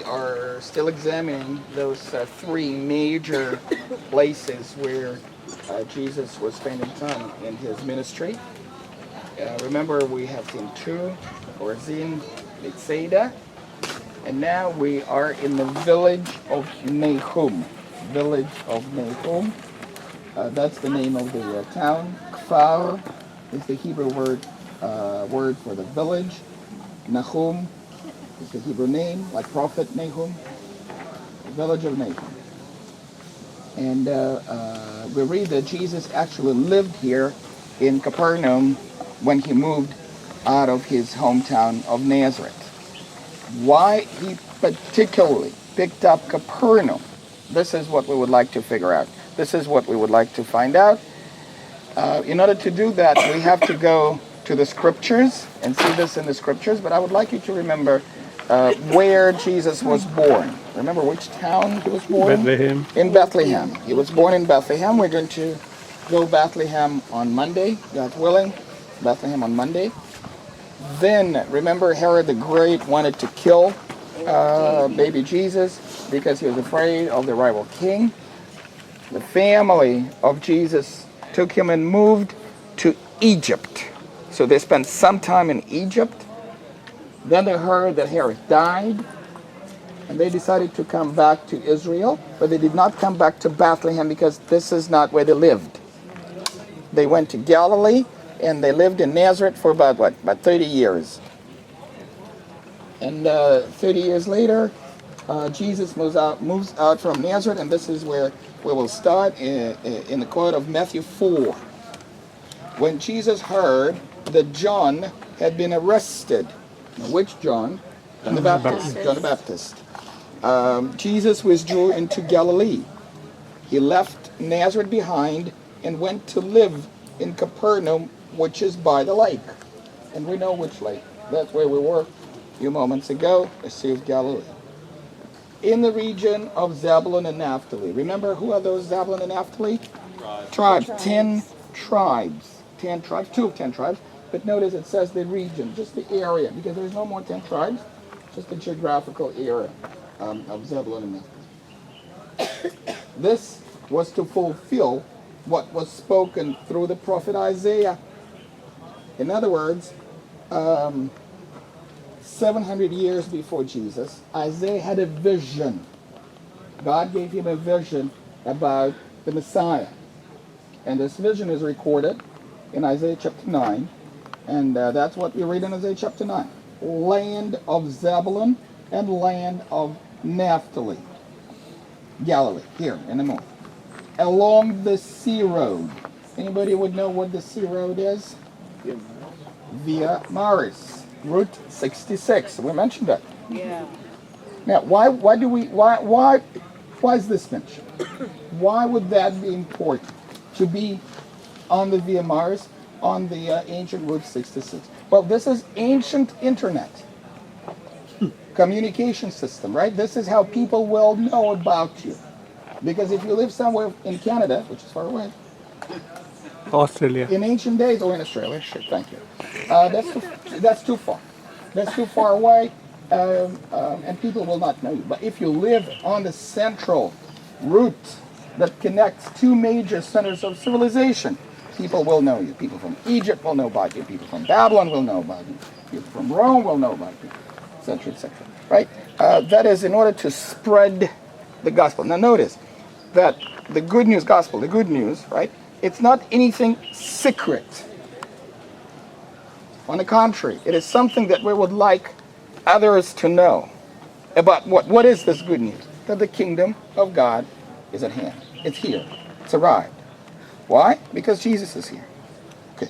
we are still examining those three major places where Jesus was spending time in his ministry. Remember, we have seen two, Chorazin, Bethsaida, and now we are in the village of Nahum. Village of Nahum. That's the name of the town. Kfar is the Hebrew word for the village. Nahum is the Hebrew name, like Prophet Nahum. The village of Nahum. And we read that Jesus actually lived here in Capernaum when he moved out of his hometown of Nazareth. Why he particularly picked up Capernaum, this is what we would like to figure out. This is what we would like to find out. In order to do that, we have to go to the scriptures and see this in the scriptures, but I would like you to remember where Jesus was born. Remember which town he was born? Bethlehem. In Bethlehem. He was born in Bethlehem. We're going to go Bethlehem on Monday, God willing. Bethlehem on Monday. Then, remember Herod the Great wanted to kill baby Jesus because he was afraid of the rival king. The family of Jesus took him and moved to Egypt. So they spent some time in Egypt. Then they heard that Herod died, and they decided to come back to Israel, but they did not come back to Bethlehem because this is not where they lived. They went to Galilee, and they lived in Nazareth for about 30 years. And 30 years later, Jesus moves out from Nazareth, and this is where we will start in the quote of Matthew 4. When Jesus heard that John had been arrested. Now, which John? John the Baptist. John the Baptist. Jesus withdrew into Galilee. He left Nazareth behind and went to live in Capernaum, which is by the lake. And we know which lake. That's where we were a few moments ago, the Sea of Galilee. In the region of Zebulun and Naphtali. Remember, who are those Zebulun and Naphtali? Tribes. 10 tribes. 10 tribes, 2 of 10 tribes. But notice it says the region, just the area, because there's no more 10 tribes, just the geographical area of Zebulun and Naphtali. This was to fulfill what was spoken through the prophet Isaiah. In other words, 700 years before Jesus, Isaiah had a vision. God gave him a vision about the Messiah. And this vision is recorded in Isaiah chapter 9. And that's what we read in Isaiah chapter 9. Land of Zebulun and land of Naphtali. Galilee, here in the north. Along the sea road. Anybody would know what the sea road is? Via Maris. Route 66. We mentioned that. Yeah. Now, why is this mentioned? Why would that be important to be on the Via Maris, on the ancient Route 66? Well, this is ancient internet communication system, right? This is how people will know about you. Because if you live somewhere in Canada, which is far away, Australia. in ancient days, or in Australia, sure, thank you. That's too far. That's too far away, and people will not know you. But if you live on the central route that connects 2 major centers of civilization, people will know you. People from Egypt will know about you. People from Babylon will know about you. People from Rome will know about you, etc., etc. Right? That is in order to spread the gospel. Now notice that the good news gospel, the good news, right? It's not anything secret. On the contrary, it is something that we would like others to know about what is this good news? That the kingdom of God is at hand. It's here. It's arrived. Why? Because Jesus is here. Okay.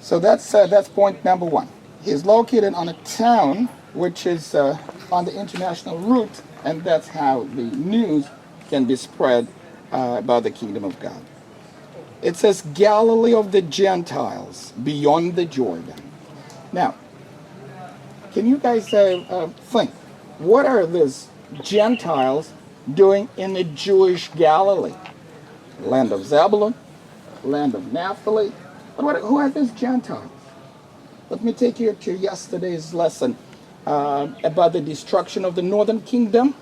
So that's point number 1. He is located on a town which is on the international route, and that's how the news can be spread about the kingdom of God. It says Galilee of the Gentiles, beyond the Jordan. Now, can you guys think, what are these Gentiles doing in the Jewish Galilee? Land of Zebulun, land of Naphtali. Who are these Gentiles? Let me take you to yesterday's lesson about the destruction of the northern kingdom.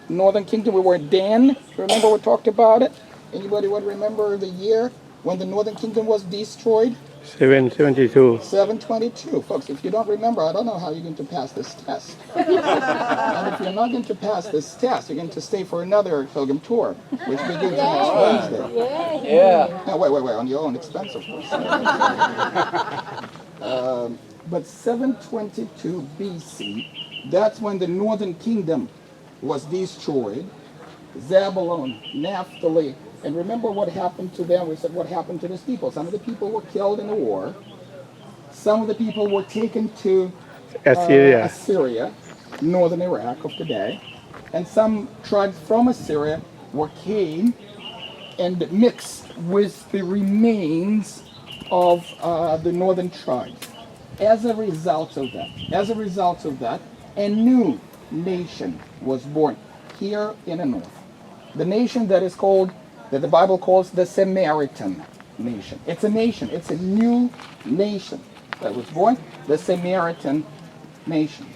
Northern kingdom, we were Dan. Remember we talked about it? Anybody would remember the year when the northern kingdom was destroyed? 772. 722. Folks, if you don't remember, I don't know how you're going to pass this test. And if you're not going to pass this test, you're going to stay for another pilgrim tour, which begins next Wednesday. Yeah. No, wait, on your own expense, of course. But 722 BC, that's when the northern kingdom was destroyed. Zabulon, Naphtali, and remember what happened to them. We said what happened to these people. Some of the people were killed in the war. Some of the people were taken to Assyria. Assyria, northern Iraq of today. And some tribes from Assyria came and mixed with the remains of the northern tribes. As a result of that, a new nation was born here in the north. The nation that the Bible calls the Samaritan nation. It's a nation. It's a new nation that was born, the Samaritan nation.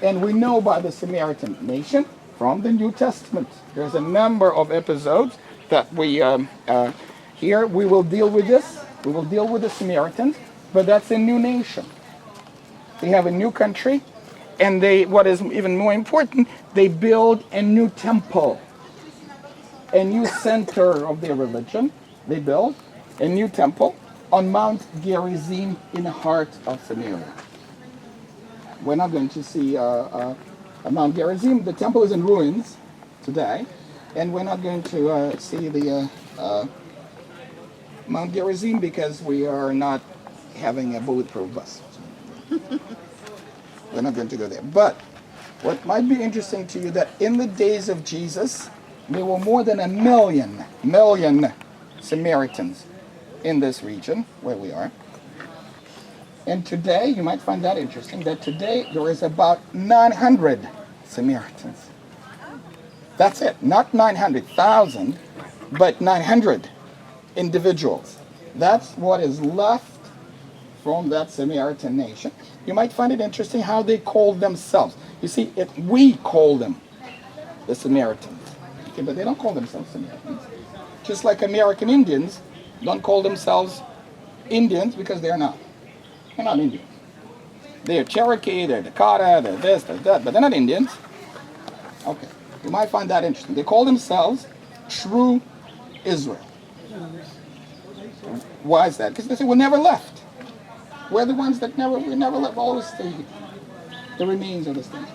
And we know by the Samaritan nation from the New Testament. There's a number of episodes that we here we will deal with this. We will deal with the Samaritans, but that's a new nation. They have a new country, and what is even more important, they build a new temple, a new center of their religion. They build a new temple on Mount Gerizim in the heart of Samaria. We're not going to see Mount Gerizim. The temple is in ruins today, and we're not going to see the Mount Gerizim because we are not having a bulletproof bus. We're not going to go there. But what might be interesting to you that in the days of Jesus, there were more than a million Samaritans in this region where we are. And today, you might find that interesting, that today there is about 900 Samaritans. That's it. Not 900,000, but 900 individuals. That's what is left from that Samaritan nation. You might find it interesting how they called themselves. You see, we call them the Samaritans. Okay, but they don't call themselves Samaritans. Just like American Indians don't call themselves Indians because they're not. They're not Indians. They're Cherokee, they're Dakota, they're this, they're that, but they're not Indians. Okay, you might find that interesting. They call themselves True Israel. Why is that? Because they say we never left. We're the ones that we never left, always stayed here. The remains of this thing.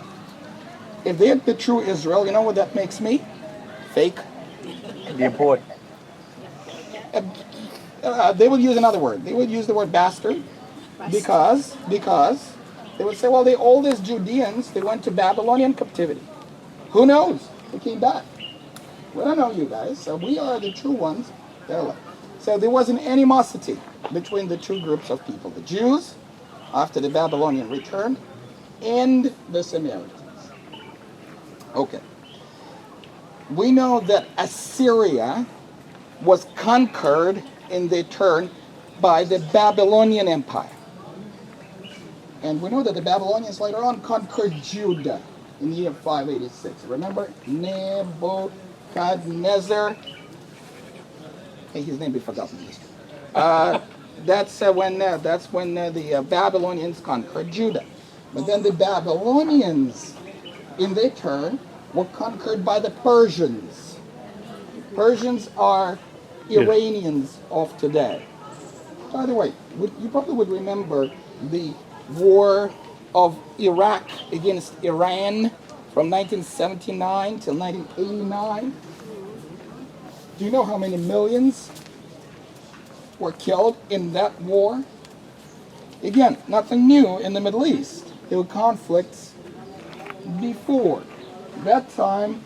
If they're the true Israel, you know what that makes me? Fake. The import. They would use another word. They would use the word bastard because they would say, well, all these Judeans, they went to Babylonian captivity. Who knows? They came back. We don't know you guys, so we are the true ones that are left. So there was an animosity between the two groups of people, the Jews, after the Babylonian return, and the Samaritans. Okay. We know that Assyria was conquered in their turn by the Babylonian Empire. And we know that the Babylonians later on conquered Judah in the year 586. Remember Nebuchadnezzar? Hey, his name be forgotten. That's when the Babylonians conquered Judah. But then the Babylonians, in their turn, were conquered by the Persians. Persians are Iranians of today. By the way, you probably would remember the war of Iraq against Iran from 1979 till 1989. Do you know how many millions were killed in that war? Again, nothing new in the Middle East. There were conflicts before. That time,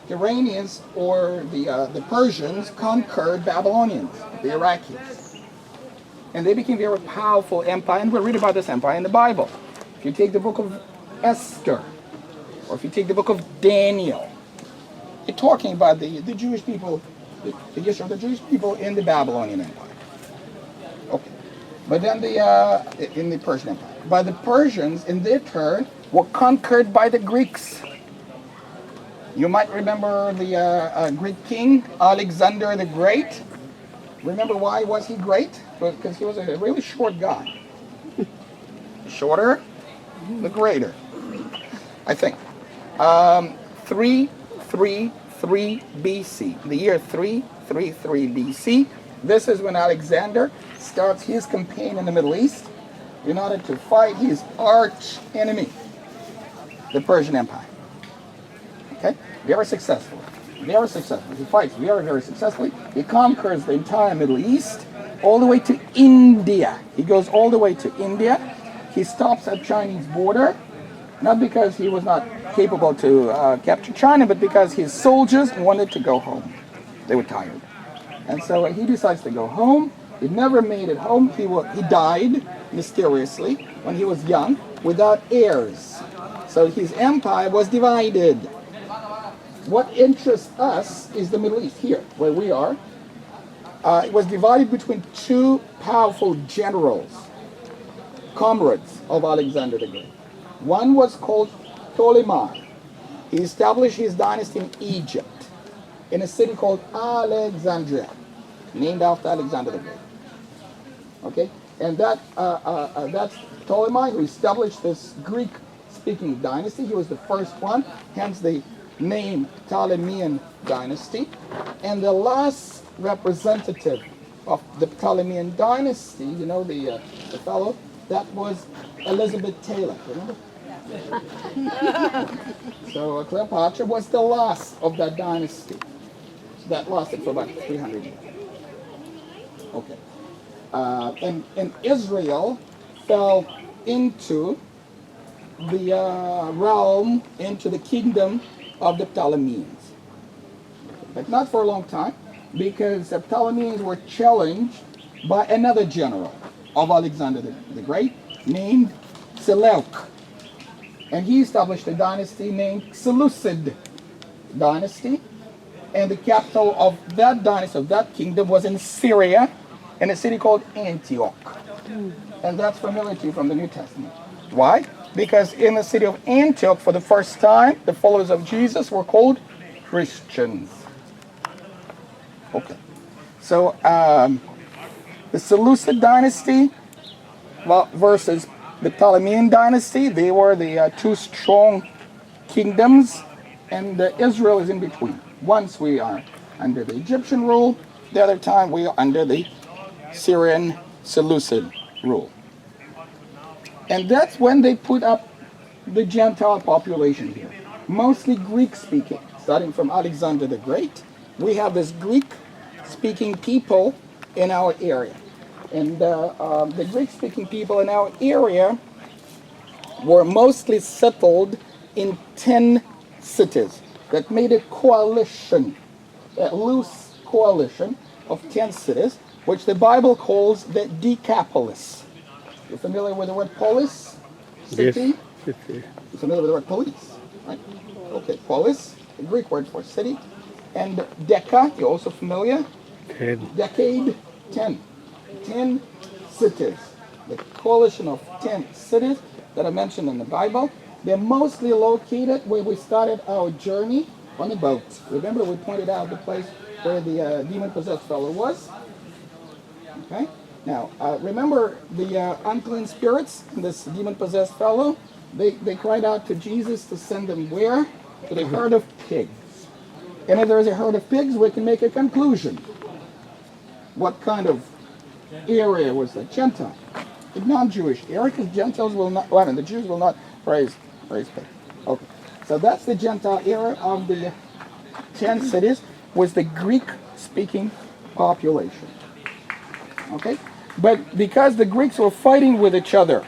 Iranians or the Persians conquered Babylonians, the Iraqis. And they became a very powerful empire, and we read about this empire in the Bible. If you take the book of Esther, or if you take the book of Daniel, you're talking about the Jewish people, the history of the Jewish people in the Babylonian Empire. Okay. But then in the Persian Empire. But the Persians, in their turn, were conquered by the Greeks. You might remember the Greek king, Alexander the Great. Remember why was he great? Because he was a really short guy. Shorter, the greater, I think. 333 BC, the year 333 BC. This is when Alexander starts his campaign in the Middle East in order to fight his arch enemy, the Persian Empire. Okay? Very successful. Very successful. He fights very, very successfully. He conquers the entire Middle East, all the way to India. He goes all the way to India. He stops at Chinese border, not because he was not capable to capture China, but because his soldiers wanted to go home. They were tired. And so he decides to go home. He never made it home. He died mysteriously when he was young without heirs. So his empire was divided. What interests us is the Middle East, here, where we are. It was divided between two powerful generals, comrades of Alexander the Great. One was called Ptolemy. He established his dynasty in Egypt, in a city called Alexandria, named after Alexander the Great. Okay, and that's Ptolemy who established this Greek-speaking dynasty. He was the first one, hence the name Ptolemean dynasty. And the last representative of the Ptolemean dynasty, you know, the fellow, that was Elizabeth Taylor, remember? So Cleopatra was the last of that dynasty. That lasted for about 300 years. Okay. And Israel fell into the realm, into the kingdom of the Ptolemies. But not for a long time, because the Ptolemies were challenged by another general of Alexander the Great, named Seleucus. And he established a dynasty named Seleucid dynasty. And the capital of that dynasty, of that kingdom, was in Syria, in a city called Antioch. And that's familiar to you from the New Testament. Why? Because in the city of Antioch, for the first time, the followers of Jesus were called Christians. Okay. So, the Seleucid dynasty versus the Ptolemean dynasty, they were the two strong kingdoms, and Israel is in between. Once we are under the Egyptian rule, the other time we are under the Syrian Seleucid rule. And that's when they put up the Gentile population here, mostly Greek-speaking. Starting from Alexander the Great, we have this Greek-speaking people in our area. And the Greek-speaking people in our area were mostly settled in 10 cities that made a coalition, a loose coalition of 10 cities, which the Bible calls the Decapolis. You're familiar with the word polis? City? Yes. You're familiar with the word police, right? Okay, polis, the Greek word for city. And deca, you're also familiar? 10. Decade, 10. 10 cities. The coalition of 10 cities that are mentioned in the Bible. They're mostly located where we started our journey on the boat. Remember we pointed out the place where the demon-possessed fellow was? Okay? Now, remember the unclean spirits, this demon-possessed fellow? They cried out to Jesus to send them where? To the herd of pigs. And if there is a herd of pigs, we can make a conclusion. What kind of area was the Gentile? The non-Jewish area, because Gentiles will not, well, I mean, the Jews will not raise pigs. Okay. So that's the Gentile area of the 10 cities, was the Greek-speaking population. Okay? But because the Greeks were fighting with each other,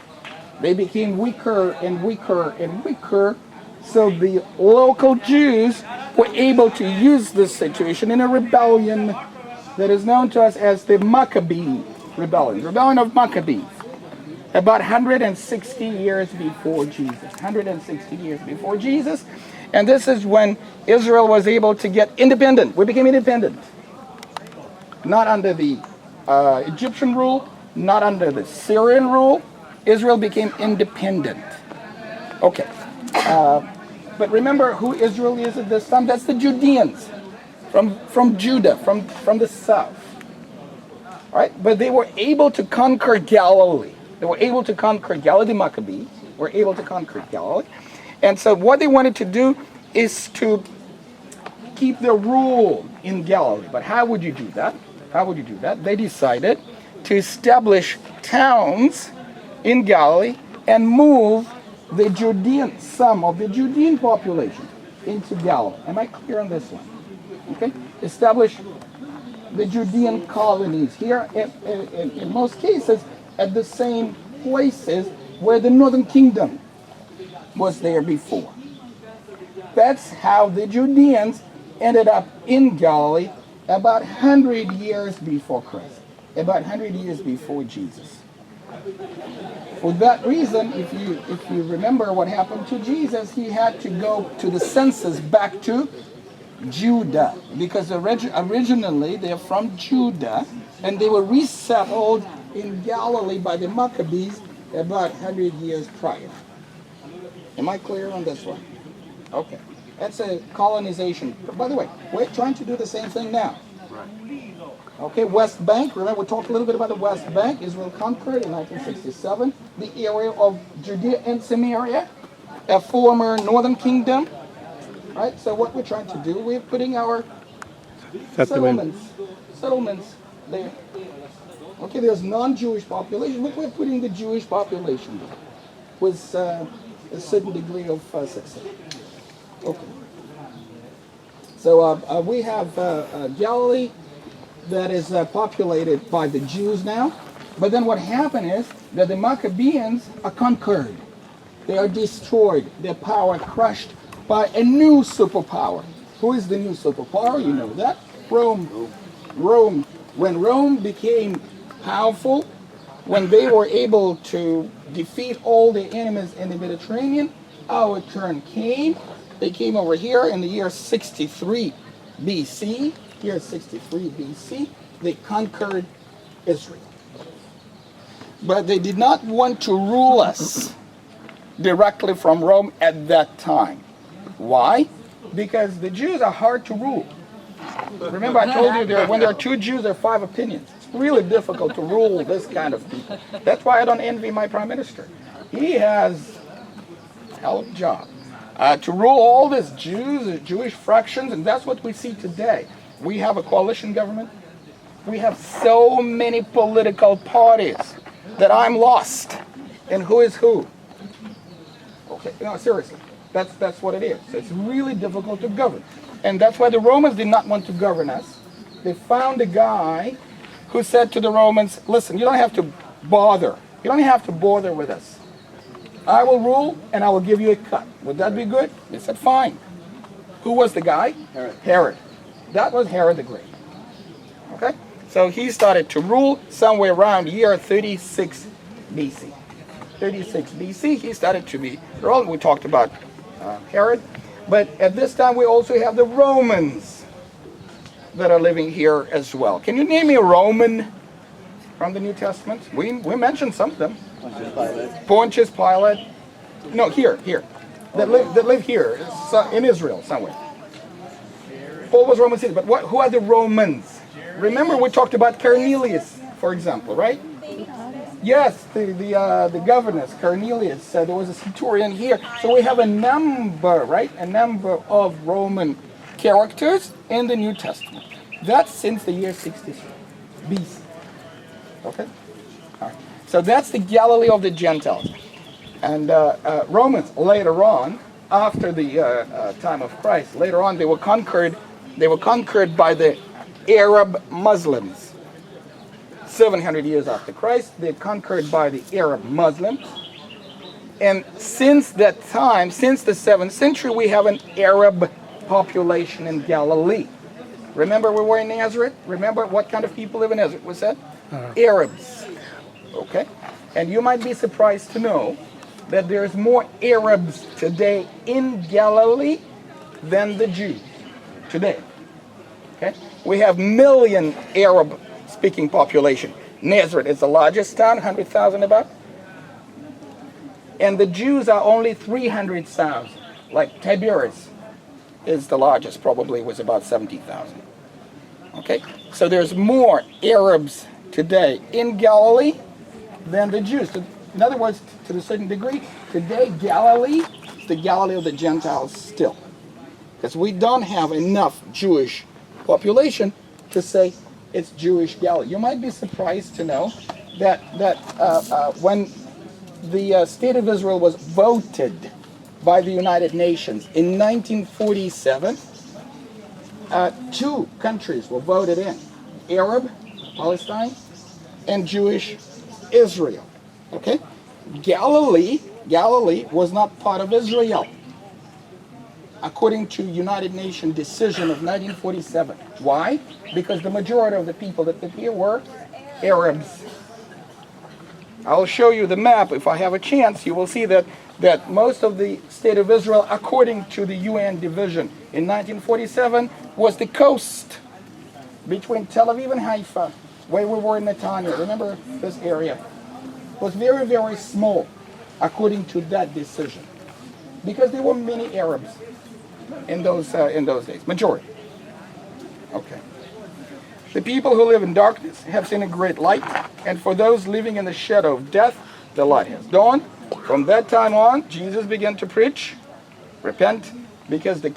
they became weaker and weaker and weaker, so the local Jews were able to use this situation in a rebellion that is known to us as the Maccabee rebellion, rebellion of Maccabees, about 160 years before Jesus. 160 years before Jesus. And this is when Israel was able to get independent. We became independent. Not under the Egyptian rule, not under the Syrian rule. Israel became independent. Okay. But remember who Israel is at this time? That's the Judeans from Judah, from the south. Right? But they were able to conquer Galilee. They were able to conquer Galilee. The Maccabees were able to conquer Galilee. And so what they wanted to do is to keep their rule in Galilee. But how would you do that? How would you do that? They decided to establish towns in Galilee and move the Judean, some of the Judean population into Galilee. Am I clear on this one? Okay? Establish the Judean colonies here, in most cases, at the same places where the northern kingdom was there before. That's how the Judeans ended up in Galilee about 100 years before Christ, about 100 years before Jesus. For that reason, if you remember what happened to Jesus, he had to go to the census back to Judah, because originally they're from Judah, and they were resettled in Galilee by the Maccabees about 100 years prior. Am I clear on this one? Okay. That's a colonization. By the way, we're trying to do the same thing now. Okay, West Bank. Remember, we talked a little bit about the West Bank. Israel conquered in 1967 the area of Judea and Samaria, a former northern kingdom. Right? So what we're trying to do, we're putting our settlements there. Okay, there's non-Jewish population, but we're putting the Jewish population there with a certain degree of success. Okay. So we have Galilee that is populated by the Jews now. But then what happened is that the Maccabees are conquered. They are destroyed. Their power crushed by a new superpower. Who is the new superpower? You know that. Rome. Rome. When Rome became powerful, when they were able to defeat all the enemies in the Mediterranean, our turn came. They came over here in the year 63 BC. Year 63 BC, they conquered Israel. But they did not want to rule us directly from Rome at that time. Why? Because the Jews are hard to rule. Remember, I told you when there are two Jews, there are 5 opinions. It's really difficult to rule this kind of people. That's why I don't envy my prime minister. He has a hell of a job to rule all these Jews, Jewish fractions, and that's what we see today. We have a coalition government. We have so many political parties that I'm lost in who is who. Okay, no, seriously. That's what it is. It's really difficult to govern. And that's why the Romans did not want to govern us. They found a guy who said to the Romans, listen, you don't have to bother. You don't have to bother with us. I will rule and I will give you a cut. Would that be good? They said, fine. Who was the guy? Herod. That was Herod the Great. Okay? So he started to rule somewhere around year 36 BC. 36 BC, he started to be ruled. We talked about Herod. But at this time, we also have the Romans that are living here as well. Can you name me a Roman from the New Testament? We mentioned some of them. Pontius Pilate. No, here. That live here in Israel somewhere. Paul was Roman citizen, but who are the Romans? Remember we talked about Cornelius, for example, right? Yes, the governors, Cornelius, there was a centurion here. So we have a number, right? A number of Roman characters in the New Testament. That's since the year 63 BC. Okay? All right. So that's the Galilee of the Gentiles. And Romans later on, after the time of Christ, later on they were conquered by the Arab Muslims. 700 years after Christ, they're conquered by the Arab Muslims. And since that time, since the 7th century, we have an Arab population in Galilee. Remember we were in Nazareth? Remember what kind of people live in Nazareth? What's that? Arabs. Okay? And you might be surprised to know that there's more Arabs today in Galilee than the Jews today. Okay? We have million Arab-speaking population. Nazareth is the largest town, 100,000 about. And the Jews are only 300,000. Like Tiberias is the largest, probably was about 70,000. Okay? So there's more Arabs today in Galilee than the Jews. In other words, to a certain degree, today Galilee is the Galilee of the Gentiles still. Because we don't have enough Jewish population to say it's Jewish Galilee. You might be surprised to know that when the State of Israel was voted by the United Nations in 1947, two countries were voted in: Arab, Palestine, and Jewish Israel. Okay? Galilee was not part of Israel, according to United Nations decision of 1947. Why? Because the majority of the people that lived here were Arabs. I'll show you the map if I have a chance. You will see that most of the State of Israel, according to the UN division in 1947, was the coast between Tel Aviv and Haifa, where we were in Netanya. Remember this area? It was very, very small, according to that decision, because there were many Arabs in those days, majority. Okay. The people who live in darkness have seen a great light, and for those living in the shadow of death, the light has dawned. From that time on, Jesus began to preach, repent, because the